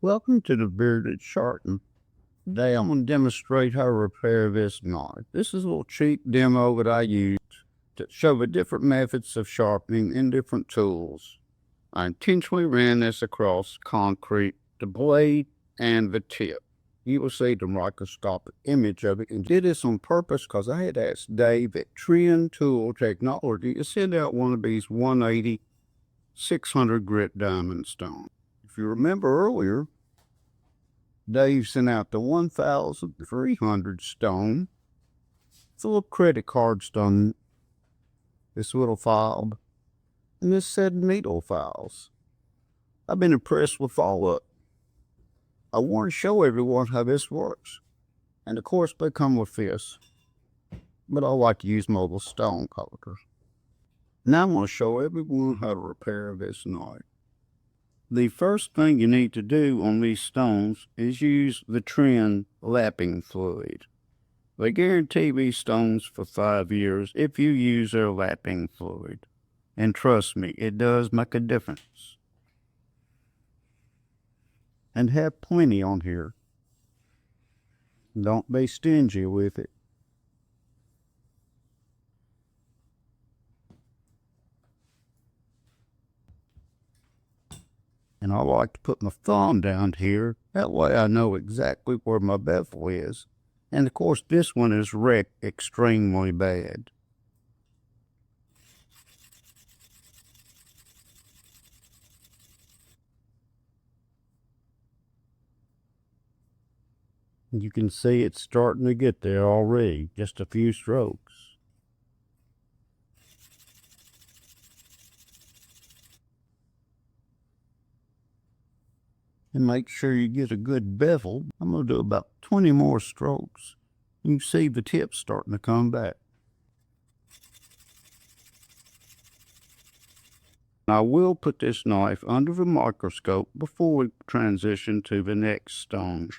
Welcome to the Bearded Sharpen. Today I'm going to demonstrate how to repair this knife. This is a little cheap demo that I used to show the different methods of sharpening in different tools. I intentionally ran this across concrete, the blade and the tip. You will see the microscopic image of it, and did this on purpose because I had asked Dave at Trend Tool Technology to send out one of these 180 600 grit diamond stones. If you remember earlier, Dave sent out the 1,300 stone. It's a little credit card stone, this little file, and this set of needle files. I've been impressed with all of it. I want to show everyone how this works. And of course they come with this, but I like to use mobile stone cutters. Now I'm going to show everyone how to repair this knife. The first thing you need to do on these stones is use the Trend lapping fluid. They guarantee these stones for 5 years if you use their lapping fluid. And trust me, it does make a difference. And have plenty on here. Don't be stingy with it. And I like to put my thumb down here. That way I know exactly where my bevel is. And of course this one is wrecked extremely bad. You can see it's starting to get there already, just a few strokes. And make sure you get a good bevel. I'm going to do about 20 more strokes. You can see the tips starting to come back. I will put this knife under the microscope before we transition to the next stone.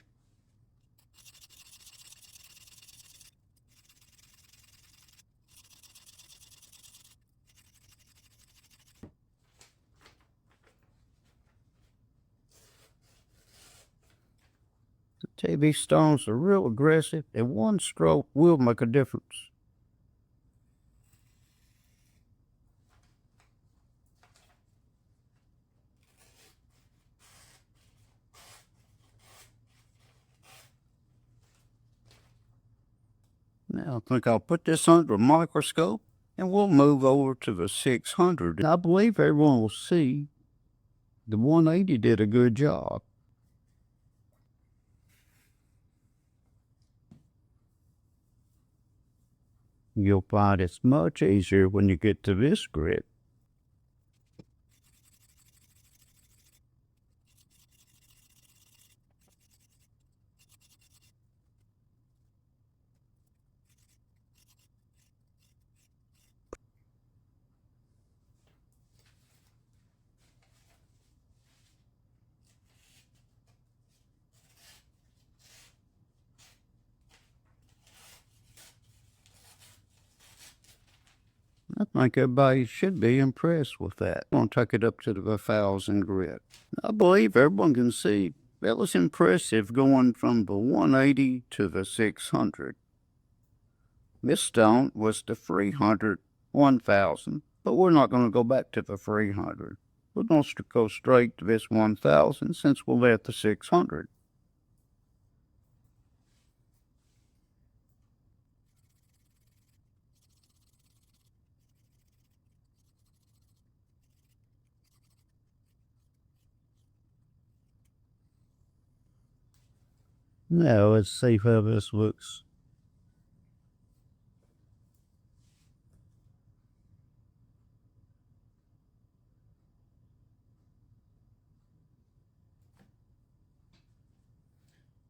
I tell you, these stones are real aggressive, and one stroke will make a difference. Now I think I'll put this under a microscope and we'll move over to the 600. I believe everyone will see the 180 did a good job. You'll find it's much easier when you get to this grit. I think everybody should be impressed with that. I'm going to take it up to the 1,000 grit. I believe everyone can see that was impressive going from the 180 to the 600. This stone was the 300, 1,000, but we're not going to go back to the 300. We're going to go straight to this 1,000 since we're at the 600. Now let's see how this looks.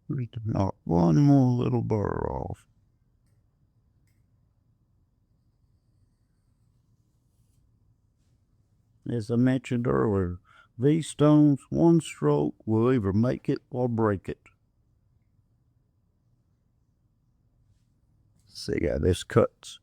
We can knock one more little burr off. As I mentioned earlier, these stones, one stroke will either make it or break it. See how this cuts.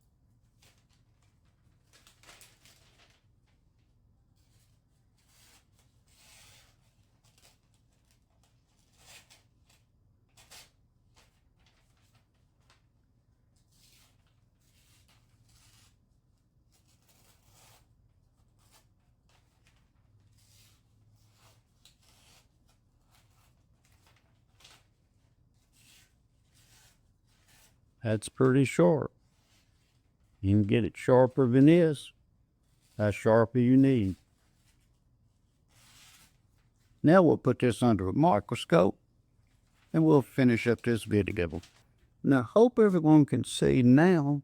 That's pretty sharp. You can get it sharper than this. How sharper you need. Now we'll put this under a microscope and we'll finish up this video. Now, hope everyone can see now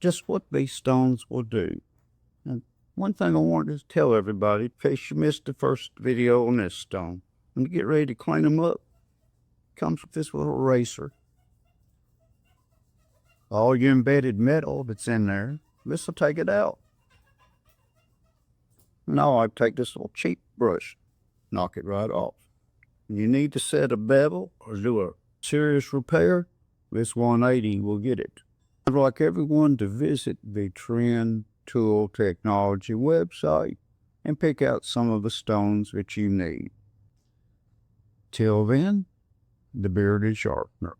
just what these stones will do. And one thing I wanted to tell everybody, in case you missed the first video on this stone, when you get ready to clean them up, it comes with this little eraser. All your embedded metal that's in there, this will take it out. Now I take this little cheap brush, knock it right off. You need to set a bevel or do a serious repair, this 180 will get it. I'd like everyone to visit the Trend Tool Technology website and pick out some of the stones that you need. Till then, the Bearded Sharpener.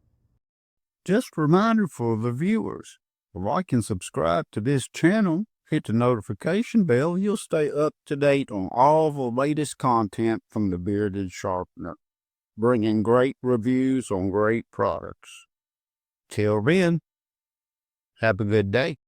Just a reminder for the viewers, like and subscribe to this channel, hit the notification bell, you'll stay up to date on all the latest content from the Bearded Sharpener, bringing great reviews on great products. Till then, have a good day.